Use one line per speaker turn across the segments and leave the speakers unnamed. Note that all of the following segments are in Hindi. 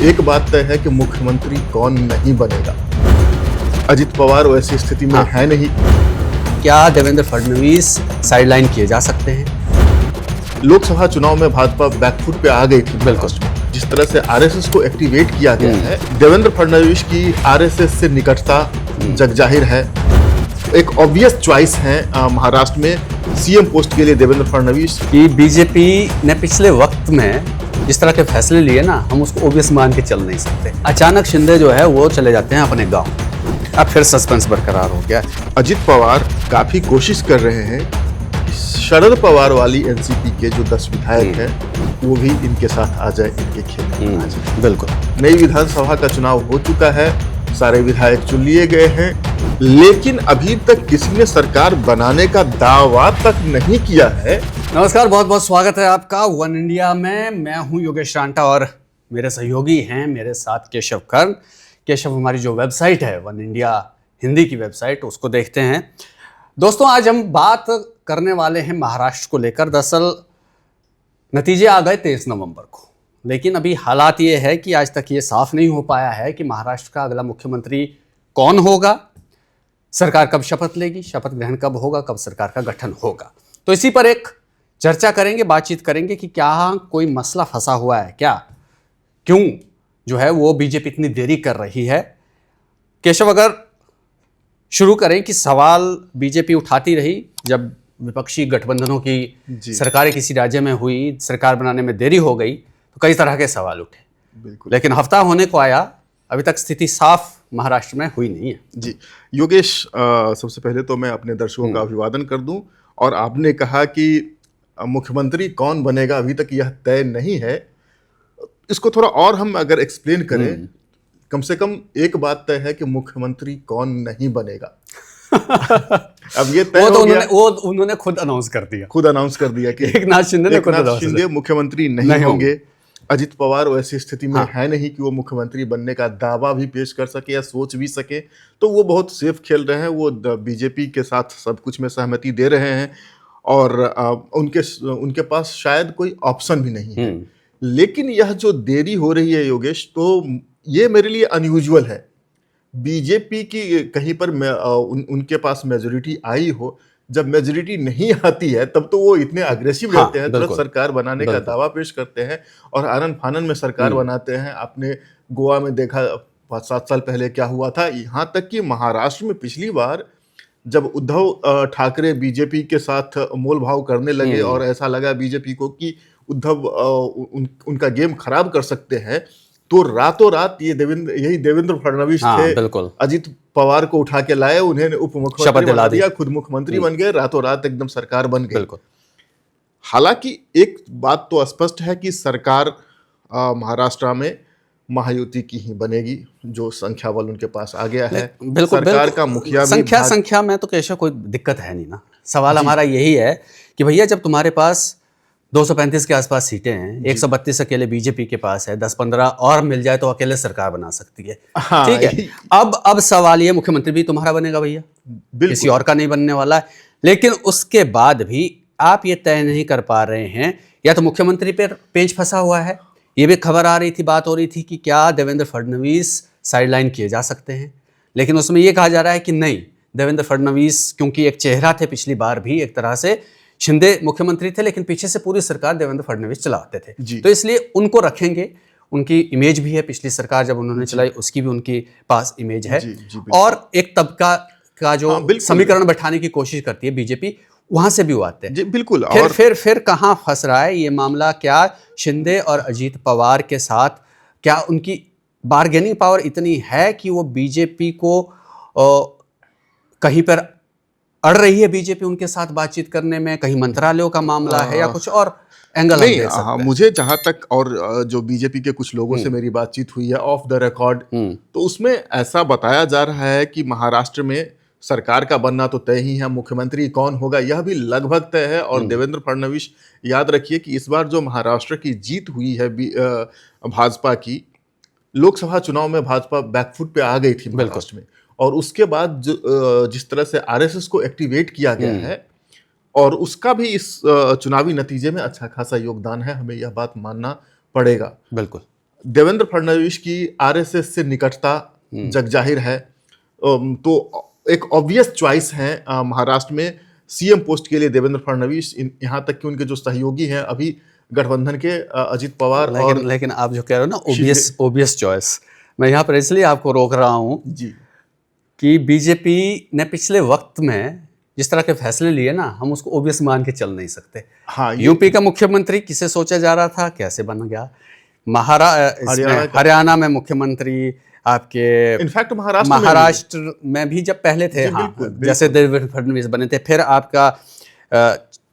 एक बात तय है कि मुख्यमंत्री कौन नहीं बनेगा। अजित पवार वैसी स्थिति में है नहीं।
क्या देवेंद्र फडणवीस साइडलाइन किए जा सकते हैं?
लोकसभा चुनाव में भाजपा बैकफुट पे आ गई थी।
बिल्कुल।
जिस तरह से आरएसएस को एक्टिवेट किया गया है, देवेंद्र फडणवीस की आरएसएस से निकटता जगजाहिर है। एक ऑब्वियस चॉइस है महाराष्ट्र में सीएम पोस्ट के लिए देवेंद्र फडणवीस।
कि बीजेपी ने पिछले वक्त में जिस तरह के फैसले लिए ना, हम उसको ओबियस मान के चल नहीं सकते। अचानक शिंदे जो है वो चले जाते हैं अपने गांव। अब फिर सस्पेंस बरकरार हो गया।
अजित पवार काफी कोशिश कर रहे हैं कि शरद पवार वाली एनसीपी के जो 10 विधायक हैं वो भी इनके साथ आ जाए, इनके खेल में आ जाए।
बिल्कुल।
नई विधानसभा का चुनाव हो चुका है, सारे विधायक चुन लिए गए हैं, लेकिन अभी तक किसी ने सरकार बनाने का दावा तक नहीं किया है।
नमस्कार, बहुत बहुत स्वागत है आपका वन इंडिया में। मैं हूं योगेश रांटा और मेरे सहयोगी हैं मेरे साथ केशव कर्ण। केशव, हमारी जो वेबसाइट है वन इंडिया हिंदी की वेबसाइट, उसको देखते हैं। दोस्तों, आज हम बात करने वाले हैं महाराष्ट्र को लेकर। दरअसल नतीजे आ गए 23 नवंबर को, लेकिन अभी हालात ये है कि आज तक ये साफ नहीं हो पाया है कि महाराष्ट्र का अगला मुख्यमंत्री कौन होगा, सरकार कब शपथ लेगी, शपथ ग्रहण कब होगा, कब सरकार का गठन होगा। तो इसी पर एक चर्चा करेंगे, बातचीत करेंगे कि क्या कोई मसला फंसा हुआ है क्या, क्यों जो है वो बीजेपी इतनी देरी कर रही है। केशव, अगर शुरू करें कि सवाल बीजेपी उठाती रही जब विपक्षी गठबंधनों की सरकारें किसी राज्य में हुई, सरकार बनाने में देरी हो गई, तो कई तरह के सवाल उठे।
बिल्कुल।
लेकिन हफ्ता होने को आया, अभी तक स्थिति साफ महाराष्ट्र में हुई नहीं है।
जी योगेश, सबसे पहले तो मैं अपने दर्शकों का अभिवादन कर दूं। और आपने कहा कि मुख्यमंत्री कौन बनेगा अभी तक यह तय नहीं है। इसको थोड़ा और हम अगर एक्सप्लेन करें, कम से कम एक बात तय है कि मुख्यमंत्री कौन नहीं बनेगा। अब ये तय हो गया।
उन्होंने खुद अनाउंस कर दिया कि
एकनाथ शिंदे मुख्यमंत्री नहीं होंगे। अजित पवार वैसी स्थिति में है नहीं कि वो मुख्यमंत्री बनने का दावा भी पेश कर सके या सोच भी सके। तो वो बहुत सेफ खेल रहे हैं, वो बीजेपी के साथ सब कुछ में सहमति दे रहे हैं और उनके पास शायद कोई ऑप्शन भी नहीं है। लेकिन यह जो देरी हो रही है योगेश, तो ये मेरे लिए अनयूजुअल है। बीजेपी की कहीं पर उनके पास मेजोरिटी आई हो, जब मेजोरिटी नहीं आती है तब तो वो इतने अग्रेसिव रहते हैं, तुरंत सरकार बनाने का दावा पेश करते हैं और आनन फानन में सरकार बनाते हैं। आपने गोवा में देखा 5-7 साल पहले क्या हुआ था। यहाँ तक कि महाराष्ट्र में पिछली बार जब उद्धव ठाकरे बीजेपी के साथ मोल भाव करने लगे और ऐसा लगा बीजेपी को कि उद्धव उनका गेम खराब कर सकते हैं, तो रातों रात यही देवेंद्र फडणवीस थे, अजित पवार को उठा के लाए, उन्हें उप मुख्यमंत्री बना दिया, खुद मुख्यमंत्री बन गए, रातों रात एकदम सरकार बन गई। हालांकि एक बात तो स्पष्ट है कि सरकार महाराष्ट्र में महायुति की ही बनेगी, जो संख्या बल उनके पास आ गया है। सरकार का मुखिया भी
संख्या में तो कैसे कोई दिक्कत है नहीं ना। सवाल हमारा यही है कि भैया, जब तुम्हारे पास 235 के आसपास सीटें हैं, 132 अकेले बीजेपी के पास है, 10-15 और मिल जाए तो अकेले सरकार बना सकती है। ठीक है। अब सवाल ये, मुख्यमंत्री भी तुम्हारा बनेगा भैया, किसी और का नहीं बनने वाला है। लेकिन उसके बाद भी आप ये तय नहीं कर पा रहे हैं, या तो मुख्यमंत्री पर पेंच फंसा हुआ है। ये भी खबर आ रही थी, बात हो रही थी कि क्या देवेंद्र फडणवीस साइडलाइन किए जा सकते हैं, लेकिन उसमें यह कहा जा रहा है कि नहीं, देवेंद्र फडणवीस क्योंकि एक चेहरा थे, पिछली बार भी एक तरह से शिंदे मुख्यमंत्री थे, लेकिन पीछे से पूरी सरकार देवेंद्र फडणवीस चलाते थे, तो इसलिए उनको रखेंगे। उनकी इमेज भी है, पिछली सरकार जब उन्होंने चलाई उसकी भी उनके पास इमेज है। और एक तबका का जो समीकरण बैठाने की कोशिश करती है बीजेपी, वहां से भी वो आते हैं।
बिल्कुल।
फिर कहां फंस रहा है ये मामला? क्या शिंदे और अजित पवार के साथ क्या उनकी बार्गेनिंग पावर इतनी है कि वो बीजेपी को कहीं पर अड़ रही है, बीजेपी उनके साथ बातचीत करने में? कहीं मंत्रालयों का मामला है या कुछ और एंगल नहीं?
मुझे जहां तक, और जो बीजेपी के कुछ लोगों से मेरी बातचीत हुई है ऑफ द रिकॉर्ड, तो उसमें ऐसा बताया जा रहा है कि महाराष्ट्र में सरकार का बनना तो तय ही है, मुख्यमंत्री कौन होगा यह भी लगभग तय है। और देवेंद्र फडणवीस, याद रखिए कि इस बार जो महाराष्ट्र की जीत हुई है भाजपा की, लोकसभा चुनाव में भाजपा बैकफुट पे आ गई थी महाराष्ट्र में, और उसके बाद जिस तरह से आरएसएस को एक्टिवेट किया गया है, और उसका भी इस चुनावी नतीजे में अच्छा खासा योगदान है, हमें यह बात मानना पड़ेगा।
बिल्कुल।
देवेंद्र फडणवीस की आरएसएस से निकटता जगजाहिर है। तो एक ऑब्वियस चॉइस है महाराष्ट्र में सीएम पोस्ट के लिए देवेंद्र फडणवीस। यहाँ तक कि उनके जो सहयोगी हैं अभी गठबंधन के अजित पवार
लेकिन आप जो कह रहे हो ना ओबियस चॉइस, मैं यहाँ पर इसलिए आपको रोक रहा हूँ
जी
कि बीजेपी ने पिछले वक्त में जिस तरह के फैसले लिए ना, हम उसको ओबियस मान के चल नहीं सकते।
हाँ,
यूपी का मुख्यमंत्री किसे सोचा जा रहा था, कैसे बन गया। हरियाणा में मुख्यमंत्री आपके
इनफैक्ट
महाराष्ट्र में भी जब पहले थे, हाँ, जैसे देवेंद्र फडणवीस बने थे, फिर आपका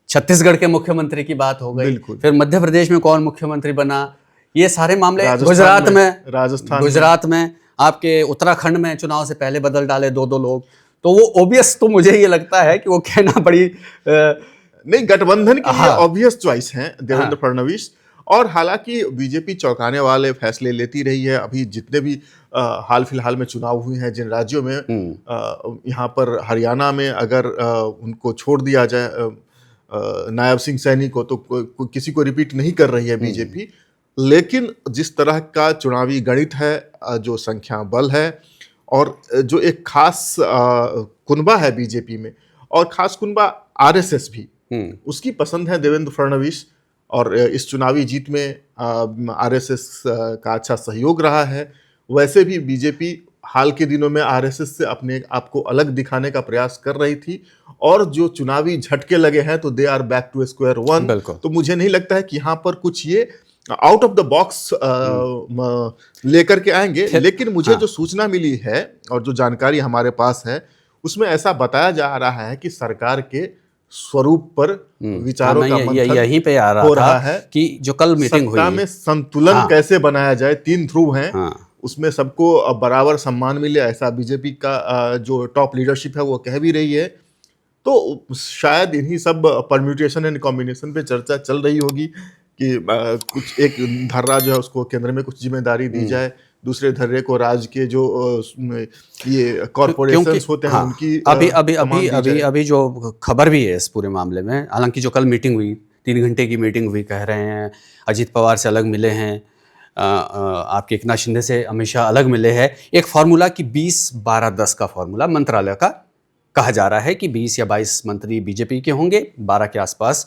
छत्तीसगढ़ के मुख्यमंत्री की बात हो गई, फिर मध्य प्रदेश में कौन मुख्यमंत्री बना, ये सारे मामले गुजरात में आपके उत्तराखंड में चुनाव से पहले बदल डाले दो लोग। तो वो ओबियस, तो मुझे ये लगता है कि वो कहना बड़ी
नहीं, गठबंधन के लिए ऑब्वियस चॉइस है देवेंद्र फडणवीस। और हालांकि बीजेपी चौंकाने वाले फैसले लेती रही है। अभी जितने भी हाल फिलहाल में चुनाव हुए हैं जिन राज्यों में, यहाँ पर हरियाणा में अगर उनको छोड़ दिया जाए नायब सिंह सैनी को, तो किसी को रिपीट नहीं कर रही है बीजेपी। लेकिन जिस तरह का चुनावी गणित है, जो संख्या बल है, और जो एक खास कुनबा है बीजेपी में, और खास कुनबा आरएसएस भी, उसकी पसंद है देवेंद्र फडणवीस। और इस चुनावी जीत में आरएसएस का अच्छा सहयोग रहा है। वैसे भी बीजेपी हाल के दिनों में आरएसएस से अपने आप को अलग दिखाने का प्रयास कर रही थी, और जो चुनावी झटके लगे हैं तो they are back to square one. तो मुझे नहीं लगता है कि यहाँ पर कुछ ये आउट ऑफ द बॉक्स लेकर के आएंगे। लेकिन मुझे जो सूचना मिली है और जो जानकारी हमारे पास है, उसमें ऐसा बताया जा रहा है कि सरकार के स्वरूप पर विचारों का मंथन
यहीं पे आ रहा है कि जो कल मीटिंग हुई,
सत्ता में संतुलन कैसे बनाया जाए। 3 ध्रुव हैं, उसमें सबको बराबर सम्मान मिले, ऐसा बीजेपी का जो टॉप लीडरशिप है वो कह भी रही है। तो शायद इन्हीं सब परम्यूटेशन एंड कॉम्बिनेशन पे चर्चा चल रही होगी कि कुछ एक धर्रा जो है उसको केंद्र में कुछ जिम्मेदारी दी जाए, दूसरे धर्रे को राज्य के जो ये कॉर्पोरेशंस होते हैं उनकी
अभी जो खबर भी है इस पूरे मामले में, हालांकि जो कल मीटिंग हुई, 3 घंटे की मीटिंग हुई, कह रहे हैं अजित पवार से अलग मिले हैं, आपके एकनाथ शिंदे से अमित शाह अलग मिले हैं। एक फार्मूला कि 20-12-10 का फार्मूला मंत्रालय का कहा जा रहा है कि 20 या 22 मंत्री बीजेपी के होंगे, 12 के आसपास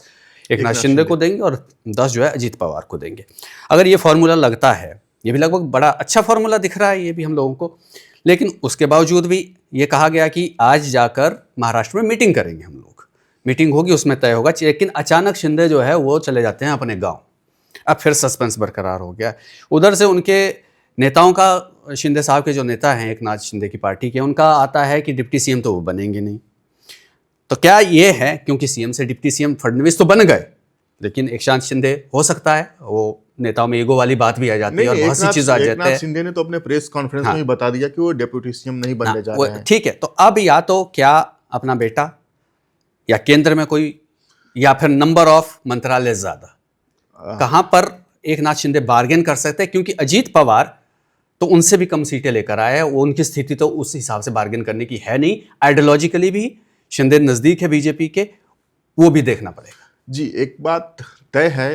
एकनाथ शिंदे को देंगे और 10 जो है अजित पवार को देंगे। अगर ये फार्मूला लगता है, ये भी लगभग बड़ा अच्छा फार्मूला दिख रहा है ये भी हम लोगों को, लेकिन उसके बावजूद भी ये कहा गया कि आज जाकर महाराष्ट्र में मीटिंग करेंगे हम लोग, मीटिंग होगी उसमें तय होगा। लेकिन अचानक शिंदे जो है वो चले जाते हैं अपने गाँव। अब फिर सस्पेंस बरकरार हो गया। उधर से उनके नेताओं का, शिंदे साहब के जो नेता हैं एकनाथ शिंदे की पार्टी के, उनका आता है कि डिप्टी सीएम तो वो बनेंगे नहीं। तो क्या ये है, क्योंकि सीएम से डिप्टी सीएम फडणवीस तो बन गए, लेकिन एकनाथ शिंदे हो सकता है, वो नेताओं में ईगो वाली बात भी आ जाती है और बहुत सी चीज आ जाती है।
एकनाथ शिंदे ने तो अपने प्रेस कॉन्फ्रेंस में ही बता दिया कि वो डिप्टी सीएम नहीं बनने जा रहे हैं।
ठीक है, तो अब या तो क्या अपना बेटा, या केंद्र में कोई, या फिर नंबर ऑफ मंत्रालय ज्यादा, कहां पर एकनाथ शिंदे बार्गेन कर सकते हैं? क्योंकि अजीत पवार तो उनसे भी कम सीटें लेकर आए हैं, वो उनकी स्थिति तो उस हिसाब से बार्गेन करने की है नहीं। आइडियोलॉजिकली भी शिंदे नजदीक है बीजेपी के, वो भी देखना पड़ेगा।
जी, एक बात तय है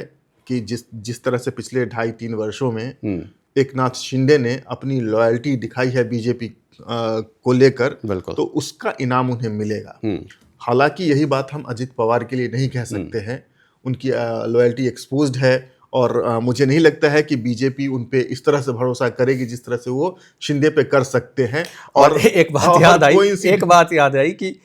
कि जिस तरह से पिछले 2.5-3 वर्षों में एकनाथ शिंदे ने अपनी लॉयल्टी दिखाई है बीजेपी को लेकर, तो उसका इनाम उन्हें मिलेगा। हालांकि यही बात हम अजित पवार के लिए नहीं कह सकते हैं, उनकी लॉयल्टी एक्सपोज्ड है, और मुझे नहीं लगता है कि बीजेपी उन पे इस तरह से भरोसा करेगी जिस तरह से वो शिंदे पे कर सकते हैं।
और एक बात याद आई कि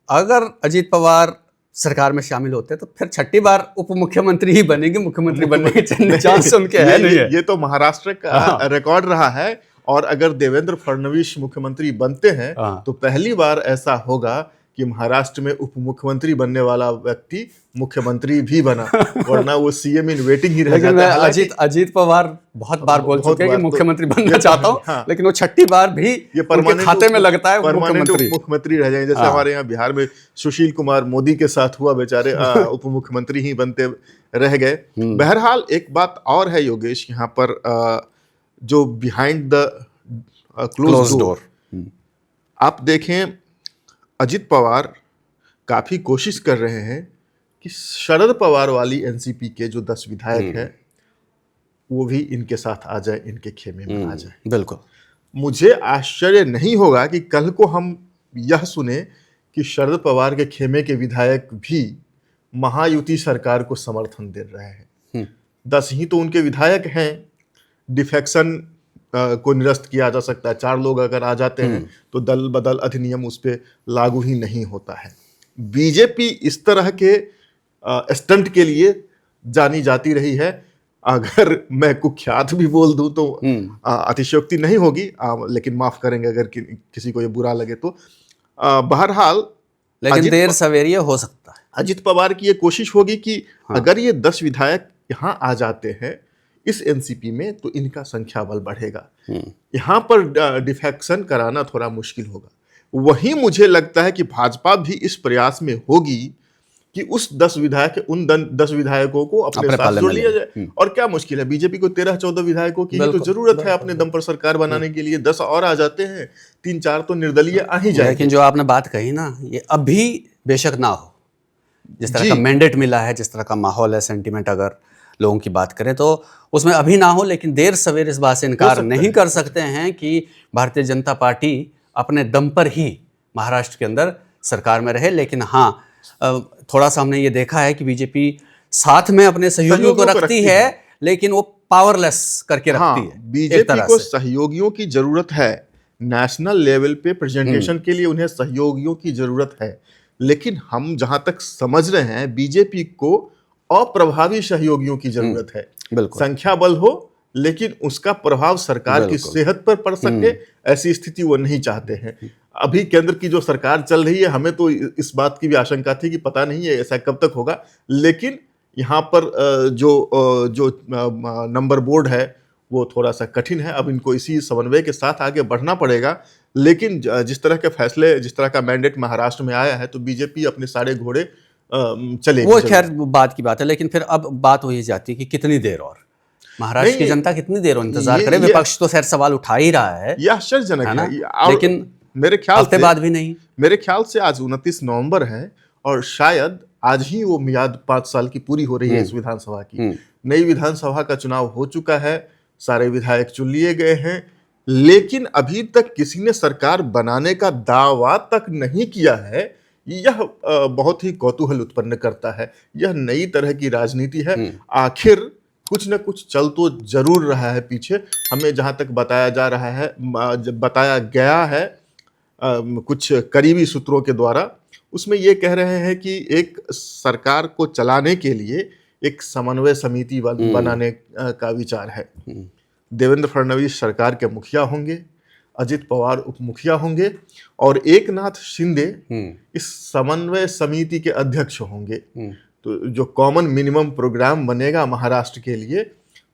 अगर अजित पवार सरकार में शामिल होते हैं तो फिर 6ठी बार उप मुख्यमंत्री ही बनेंगे, मुख्यमंत्री बनने के चांस उनके है नहीं है।
ये तो महाराष्ट्र का रिकॉर्ड रहा है। और अगर देवेंद्र फडणवीस मुख्यमंत्री बनते हैं तो पहली बार ऐसा होगा कि महाराष्ट्र में उप मुख्यमंत्री बनने वाला व्यक्ति मुख्यमंत्री भी बना, वरना वो सीएम इन वेटिंग ही रह जाता है।
अजीत पवार बहुत बार बोल चुके हैं कि मुख्यमंत्री बनना चाहता हूं, लेकिन वो 6ठी बार भी ये परमानेंट खाते में लगता है
परमानेंट मुख्यमंत्री रह जाएंगे। जैसे हमारे यहाँ बिहार में सुशील कुमार मोदी के साथ हुआ, बेचारे उप मुख्यमंत्री ही बनते रह गए। बहरहाल एक बात और है योगेश, यहाँ पर जो बिहाइंड द क्लोज डोर आप देखें, अजित पवार काफी कोशिश कर रहे हैं कि शरद पवार वाली एनसीपी के जो 10 विधायक हैं वो भी इनके साथ आ जाए, इनके खेमे में आ जाए।
बिल्कुल।
मुझे आश्चर्य नहीं होगा कि कल को हम यह सुने कि शरद पवार के खेमे के विधायक भी महायुति सरकार को समर्थन दे रहे हैं। 10 ही तो उनके विधायक हैं। डिफेक्शन को निरस्त किया जा सकता है। 4 लोग अगर आ जाते हैं तो दल बदल अधिनियम उस पर लागू ही नहीं होता है। बीजेपी इस तरह के स्टंट के लिए जानी जाती रही है। अगर मैं कुख्यात भी बोल दूं तो अतिशयोक्ति नहीं होगी, लेकिन माफ करेंगे अगर किसी को ये बुरा लगे तो। बहरहाल
लेकिन देर सवेर ये हो सकता है।
अजित पवार की ये कोशिश होगी कि अगर ये 10 विधायक यहाँ आ जाते हैं इस एनसीपी में तो इनका संख्या बल बढ़ेगा। यहाँ पर डिफेक्शन कराना थोड़ा मुश्किल होगा। वहीं मुझे लगता है कि भाजपा भी इस प्रयास में होगी कि उस 10 विधायकों को अपने साथ जोड़ लिया जाए। और क्या मुश्किल है, बीजेपी को 13-14 विधायकों की तो जरूरत है अपने दम पर सरकार बनाने के लिए। 10 और आ जाते हैं, 3-4 तो निर्दलीय आ ही जाए।
लेकिन जो आपने बात कही ना, ये अभी बेशक ना हो, जिस तरह का मैंडेट मिला है, जिस तरह का माहौल है, सेंटिमेंट अगर लोगों की बात करें तो उसमें अभी ना हो, लेकिन देर सवेर इस बात से इनकार नहीं कर सकते हैं कि भारतीय जनता पार्टी अपने दम पर ही महाराष्ट्र के अंदर सरकार में रहे। लेकिन हाँ, थोड़ा सा हमने ये देखा है कि बीजेपी साथ में अपने सहयोगियों को रखती है, लेकिन वो पावरलेस करके रखती है।
बीजेपी को सहयोगियों की जरूरत है। नेशनल लेवल पे प्रेजेंटेशन के लिए उन्हें सहयोगियों की जरूरत है। लेकिन हम जहां तक समझ रहे हैं, बीजेपी को अप्रभावी सहयोगियों की जरूरत है। संख्या बल हो लेकिन उसका प्रभाव सरकार की सेहत पर पड़ सके, ऐसी स्थिति वो नहीं चाहते हैं। अभी केंद्र की जो सरकार चल रही है, हमें तो इस बात की भी आशंका थी कि पता नहीं है ऐसा कब तक होगा। लेकिन यहाँ पर जो नंबर बोर्ड है वो थोड़ा सा कठिन है। अब इनको इसी समन्वय के साथ आगे बढ़ना पड़ेगा। लेकिन जिस तरह के फैसले, जिस तरह का मैंडेट महाराष्ट्र में आया है, तो बीजेपी अपने सारे घोड़े चलेगी।
वो खैर बात की बात है, लेकिन फिर अब बात वही जाती है कि कितनी देर और महाराष्ट्र की जनता कितनी देर और इंतजार करे। विपक्ष तो खैर सवाल उठा ही रहा है,
यह आश्चर्यजनक है।
लेकिन
मेरे ख्याल
हफ्ते बाद भी नहीं।
मेरे ख्याल से आज 29 नवंबर है और शायद आज ही वो मियाद 5 साल की पूरी हो रही है इस विधानसभा की। नई विधानसभा का चुनाव हो चुका है, सारे विधायक चुन लिए गए हैं, लेकिन अभी तक किसी ने सरकार बनाने का दावा तक नहीं किया है। यह बहुत ही कौतूहल उत्पन्न करता है। यह नई तरह की राजनीति है। आखिर कुछ न कुछ चल तो जरूर रहा है पीछे। हमें जहां तक बताया जा रहा है, बताया गया है कुछ करीबी सूत्रों के द्वारा, उसमें ये कह रहे हैं कि एक सरकार को चलाने के लिए एक समन्वय समिति बनाने का विचार है। देवेंद्र फडणवीस सरकार के मुखिया होंगे, अजित पवार उप मुखिया होंगे और एकनाथ शिंदे इस समन्वय समिति के अध्यक्ष होंगे। तो जो कॉमन मिनिमम प्रोग्राम बनेगा महाराष्ट्र के लिए,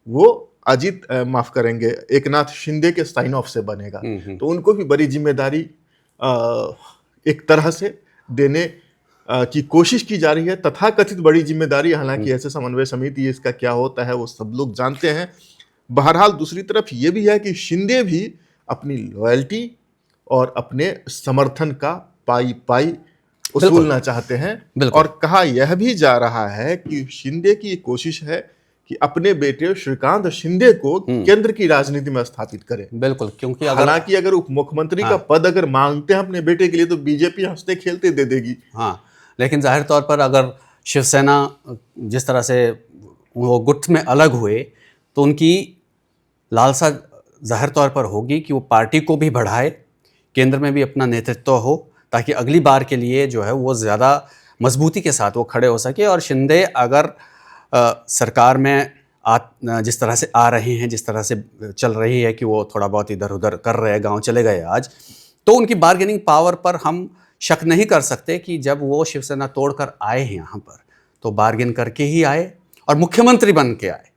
वो एकनाथ शिंदे के साइन ऑफ से बनेगा। तो उनको भी बड़ी जिम्मेदारी एक तरह से देने की कोशिश की जा रही है। तथाकथित बड़ी जिम्मेदारी, हालांकि ऐसे समन्वय समिति इसका क्या होता है वो सब लोग जानते हैं। बहरहाल दूसरी तरफ ये भी है कि शिंदे भी अपनी लॉयल्टी और अपने समर्थन का पाई उसूलना चाहते हैं। और कहा यह भी जा रहा है कि शिंदे की कोशिश है कि अपने बेटे श्रीकांत शिंदे को केंद्र की राजनीति में स्थापित करें।
बिल्कुल, क्योंकि
हालांकि अगर उप मुख्यमंत्री का पद अगर मांगते हैं अपने बेटे के लिए तो बीजेपी हंसते खेलते दे देगी।
हाँ, लेकिन जाहिर तौर पर अगर शिवसेना जिस तरह से वो गुट में अलग हुए तो उनकी लालसा जाहिर तौर पर होगी कि वो पार्टी को भी बढ़ाए, केंद्र में भी अपना नेतृत्व हो, ताकि अगली बार के लिए जो है वो ज़्यादा मजबूती के साथ वो खड़े हो सके। और शिंदे अगर सरकार में जिस तरह से आ रहे हैं, जिस तरह से चल रही है कि वो थोड़ा बहुत इधर उधर कर रहे हैं, गांव चले गए आज, तो उनकी बार्गेनिंग पावर पर हम शक नहीं कर सकते कि जब वो शिवसेना तोड़कर आए हैं यहाँ पर तो बार्गेन करके ही आए और मुख्यमंत्री बन के आए।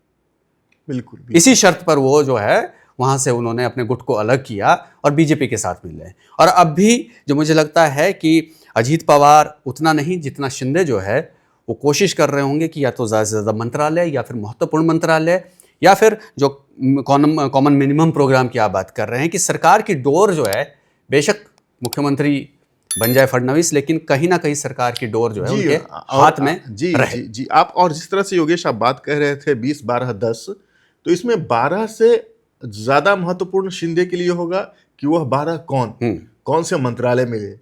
बिल्कुल
इसी शर्त पर वो जो है वहाँ से उन्होंने अपने गुट को अलग किया और बीजेपी के साथ मिले। और अब भी जो मुझे लगता है कि अजीत पवार उतना नहीं जितना शिंदे जो है वो कोशिश कर रहे होंगे कि या तो ज़्यादा से ज़्यादा मंत्रालय या फिर महत्वपूर्ण मंत्रालय या फिर जो कॉमन मिनिमम प्रोग्राम की आप बात कर रहे हैं कि सरकार की डोर जो है, बेशक मुख्यमंत्री बन जाए फडणवीस, लेकिन कहीं ना कहीं सरकार की डोर जो है उनके हाथ में
जी। आप और जिस तरह से योगेश आप बात कह रहे थे 20-12-10, तो इसमें 12 से ज्यादा महत्वपूर्ण शिंदे के लिए होगा कि वह 12 कौन से मंत्रालय मिले,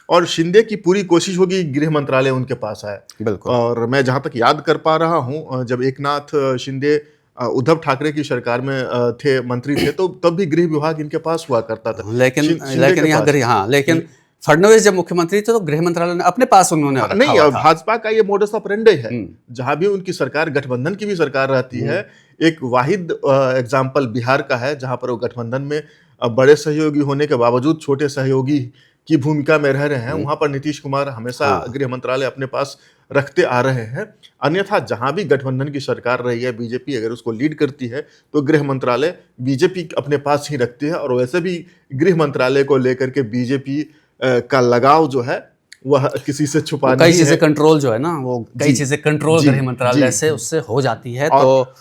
और शिंदे की पूरी कोशिश होगी गृह मंत्रालय उनके पास आए।
बिल्कुल।
और मैं जहां तक याद कर पा रहा हूं, जब एकनाथ शिंदे उद्धव ठाकरे की सरकार में थे, मंत्री थे, तो तब भी गृह विभाग इनके पास हुआ करता था।
लेकिन यहाँ गृह, हाँ, लेकिन फडणवीस जब मुख्यमंत्री थे तो गृह मंत्रालय ने अपने पास उन्होंने रखा
नहीं,
हुआ था।
भाजपा का ये मोडस ऑपरेंडी है। जहां भी उनकी सरकार, गठबंधन की भी सरकार रहती है, एक वाहिद एग्जाम्पल बिहार का है जहां पर वो गठबंधन में बड़े सहयोगी होने के बावजूद छोटे सहयोगी की भूमिका में रह रहे हैं। वहां पर नीतीश कुमार हमेशा गृह मंत्रालय अपने पास रखते आ रहे हैं। अन्यथा जहां भी गठबंधन की सरकार रही है, बीजेपी अगर उसको लीड करती है तो गृह मंत्रालय बीजेपी अपने पास ही रखती है। और वैसे भी गृह मंत्रालय को लेकर के बीजेपी का लगाव जो है वह किसी से छुपा नहीं है।
कई चीजें कंट्रोल जो है ना, वो कई चीजें कंट्रोल गृह मंत्रालय से उससे हो जाती है, तो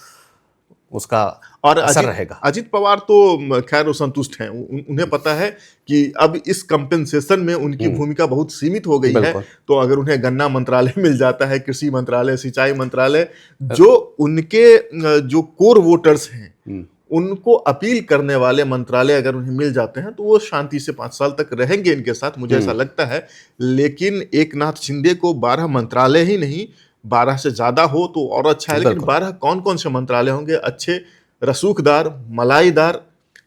उसका
और
असर रहेगा।
अजित पवार तो खैर वो संतुष्ट हैं। उन्हें पता है कि अब इस कंपेंसेशन में उनकी भूमिका बहुत सीमित हो गई है। तो अगर उन्हें गन्ना मंत्रालय मिल जाता है, कृषि मंत्रालय, सिंचाई मंत्रालय, जो उनके जो कोर वोटर्स हैं उनको अपील करने वाले मंत्रालय अगर उन्हें मिल जाते हैं, तो वो शांति से 5 साल तक रहेंगे इनके साथ, मुझे ऐसा लगता है। लेकिन एकनाथ शिंदे को 12 मंत्रालय ही नहीं, 12 से ज्यादा हो तो और अच्छा है। लेकिन 12 कौन कौन से मंत्रालय होंगे, अच्छे रसूखदार मलाईदार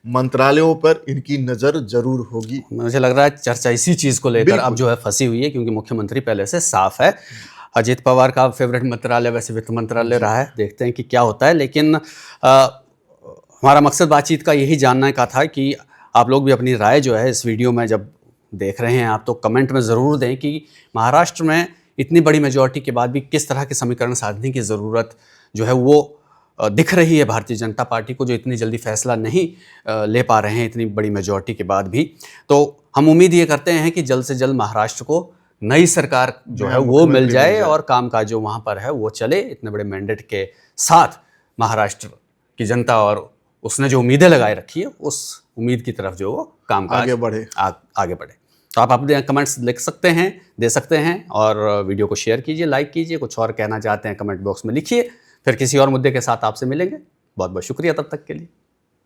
मंत्रालयों पर इनकी नजर जरूर होगी।
मुझे लग रहा है चर्चा इसी चीज को लेकर अब जो है फंसी हुई है, क्योंकि मुख्यमंत्री पहले से साफ है। अजित पवार का फेवरेट मंत्रालय वैसे वित्त मंत्रालय रहा है, देखते हैं कि क्या होता है। लेकिन हमारा मकसद बातचीत का यही जानने का था कि आप लोग भी अपनी राय जो है इस वीडियो में जब देख रहे हैं आप, तो कमेंट में ज़रूर दें कि महाराष्ट्र में इतनी बड़ी मेजॉरिटी के बाद भी किस तरह के समीकरण साधने की ज़रूरत जो है वो दिख रही है भारतीय जनता पार्टी को, जो इतनी जल्दी फैसला नहीं ले पा रहे हैं इतनी बड़ी मेजॉरिटी के बाद भी। तो हम उम्मीद ये करते हैं कि जल्द से जल्द महाराष्ट्र को नई सरकार जो है वो मिल जाए और कामकाज जो वहाँ पर है वो चले। इतने बड़े मैंडेट के साथ महाराष्ट्र की जनता और उसने जो उम्मीदें लगाए रखी है, उस उम्मीद की तरफ जो वो कामकाज
आगे बढ़े
आगे बढ़े। तो आप अपने कमेंट्स लिख सकते हैं, दे सकते हैं, और वीडियो को शेयर कीजिए, लाइक कीजिए। कुछ और कहना चाहते हैं कमेंट बॉक्स में लिखिए। फिर किसी और मुद्दे के साथ आपसे मिलेंगे। बहुत बहुत शुक्रिया तब तक के लिए।